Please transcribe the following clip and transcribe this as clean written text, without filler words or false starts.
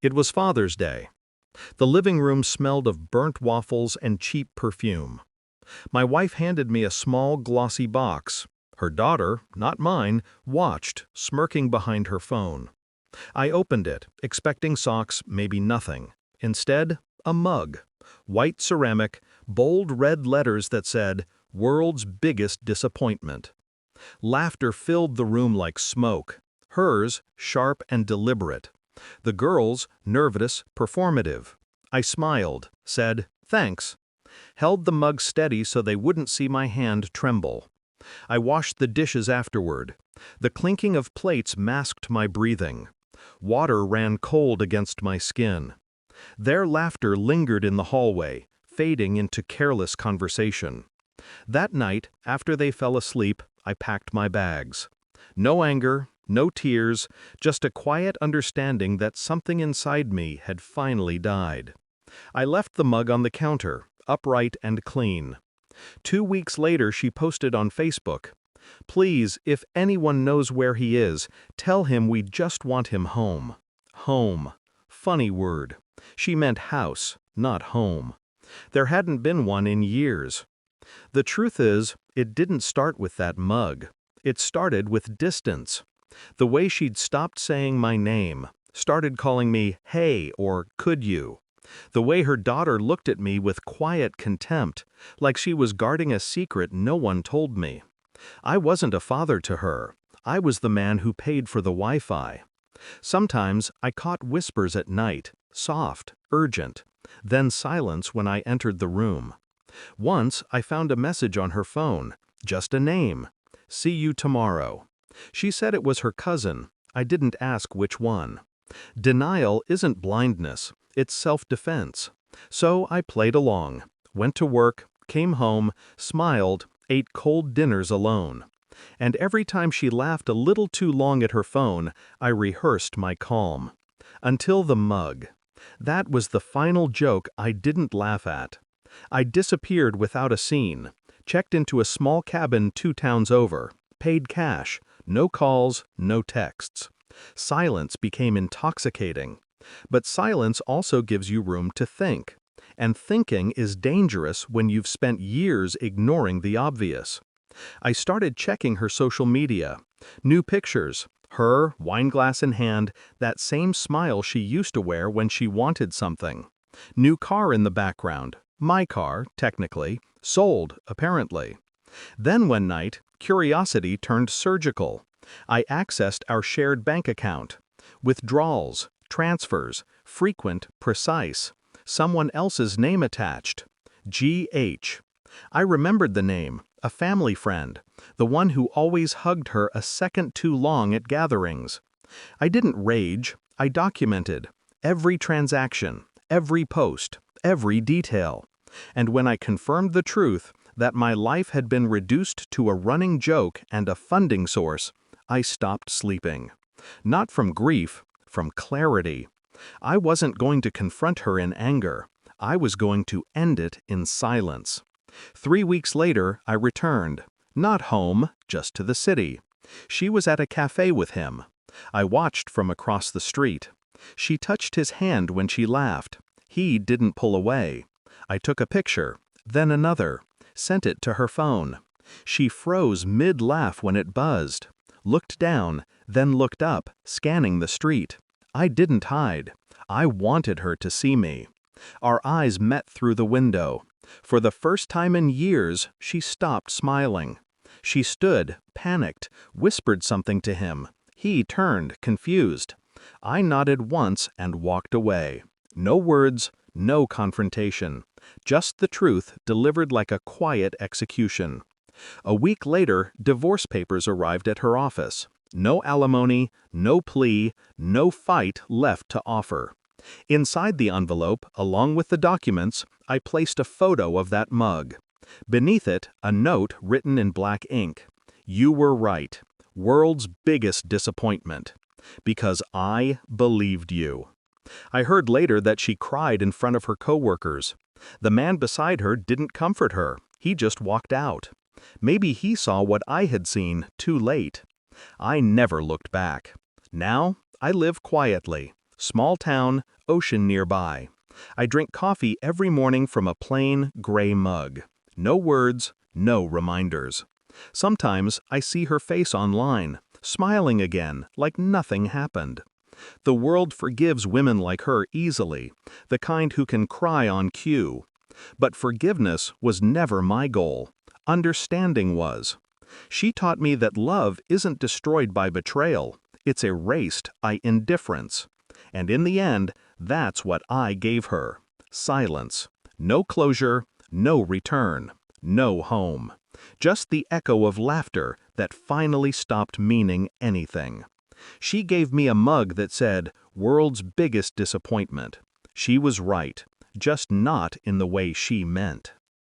It was Father's Day. The living room smelled of burnt waffles and cheap perfume. My wife handed me a small, glossy box. Her daughter, not mine, watched, smirking behind her phone. I opened it, expecting socks, maybe nothing. Instead, a mug. White ceramic, bold red letters that said, "World's Biggest Disappointment." Laughter filled the room like smoke. Hers, sharp and deliberate. The girl's, nervous, performative. I smiled, said, "Thanks," held the mug steady so they wouldn't see my hand tremble. I washed the dishes afterward. The clinking of plates masked my breathing. Water ran cold against my skin. Their laughter lingered in the hallway, fading into careless conversation. That night, after they fell asleep, I packed my bags. No anger, no tears, just a quiet understanding that something inside me had finally died. I left the mug on the counter, upright and clean. 2 weeks later, she posted on Facebook, "Please, if anyone knows where he is, tell him we just want him home." Home. Funny word. She meant house, not home. There hadn't been one in years. The truth is, it didn't start with that mug. It started with distance. The way she'd stopped saying my name, started calling me "hey" or "could you." The way her daughter looked at me with quiet contempt, like she was guarding a secret no one told me. I wasn't a father to her. I was the man who paid for the Wi-Fi. Sometimes I caught whispers at night, soft, urgent, then silence when I entered the room. Once I found a message on her phone, just a name. "See you tomorrow." She said it was her cousin. I didn't ask which one. Denial isn't blindness, it's self-defense. So I played along, went to work, came home, smiled, ate cold dinners alone. And every time she laughed a little too long at her phone, I rehearsed my calm. Until the mug. That was the final joke I didn't laugh at. I disappeared without a scene, checked into a small cabin 2 towns over, paid cash, no calls, no texts. Silence became intoxicating. But silence also gives you room to think. And thinking is dangerous when you've spent years ignoring the obvious. I started checking her social media. New pictures. Her, wineglass in hand, that same smile she used to wear when she wanted something. New car in the background. My car, technically. Sold, apparently. Then one night, curiosity turned surgical. I accessed our shared bank account. Withdrawals, transfers, frequent, precise. Someone else's name attached. G.H. I remembered the name, a family friend, the one who always hugged her a second too long at gatherings. I didn't rage, I documented every transaction, every post, every detail. And when I confirmed the truth, that my life had been reduced to a running joke and a funding source, I stopped sleeping. Not from grief, from clarity. I wasn't going to confront her in anger. I was going to end it in silence. 3 weeks later, I returned. Not home, just to the city. She was at a cafe with him. I watched from across the street. She touched his hand when she laughed. He didn't pull away. I took a picture, then another, sent it to her phone. She froze mid-laugh when it buzzed. Looked down, then looked up, scanning the street. I didn't hide. I wanted her to see me. Our eyes met through the window. For the first time in years, she stopped smiling. She stood, panicked, whispered something to him. He turned, confused. I nodded once and walked away. No words, no confrontation. Just the truth delivered like a quiet execution. A week later, divorce papers arrived at her office. No alimony, no plea, no fight left to offer. Inside the envelope, along with the documents, I placed a photo of that mug. Beneath it, a note written in black ink. "You were right. World's biggest disappointment. Because I believed you." I heard later that she cried in front of her coworkers. The man beside her didn't comfort her. He just walked out. Maybe he saw what I had seen too late. I never looked back. Now, I live quietly. Small town, ocean nearby. I drink coffee every morning from a plain, gray mug. No words, no reminders. Sometimes I see her face online, smiling again, like nothing happened. The world forgives women like her easily, the kind who can cry on cue. But forgiveness was never my goal. Understanding was. She taught me that love isn't destroyed by betrayal, it's erased by indifference. And in the end, that's what I gave her. Silence. No closure, no return, no home. Just the echo of laughter that finally stopped meaning anything. She gave me a mug that said, "World's biggest disappointment." She was right, just not in the way she meant.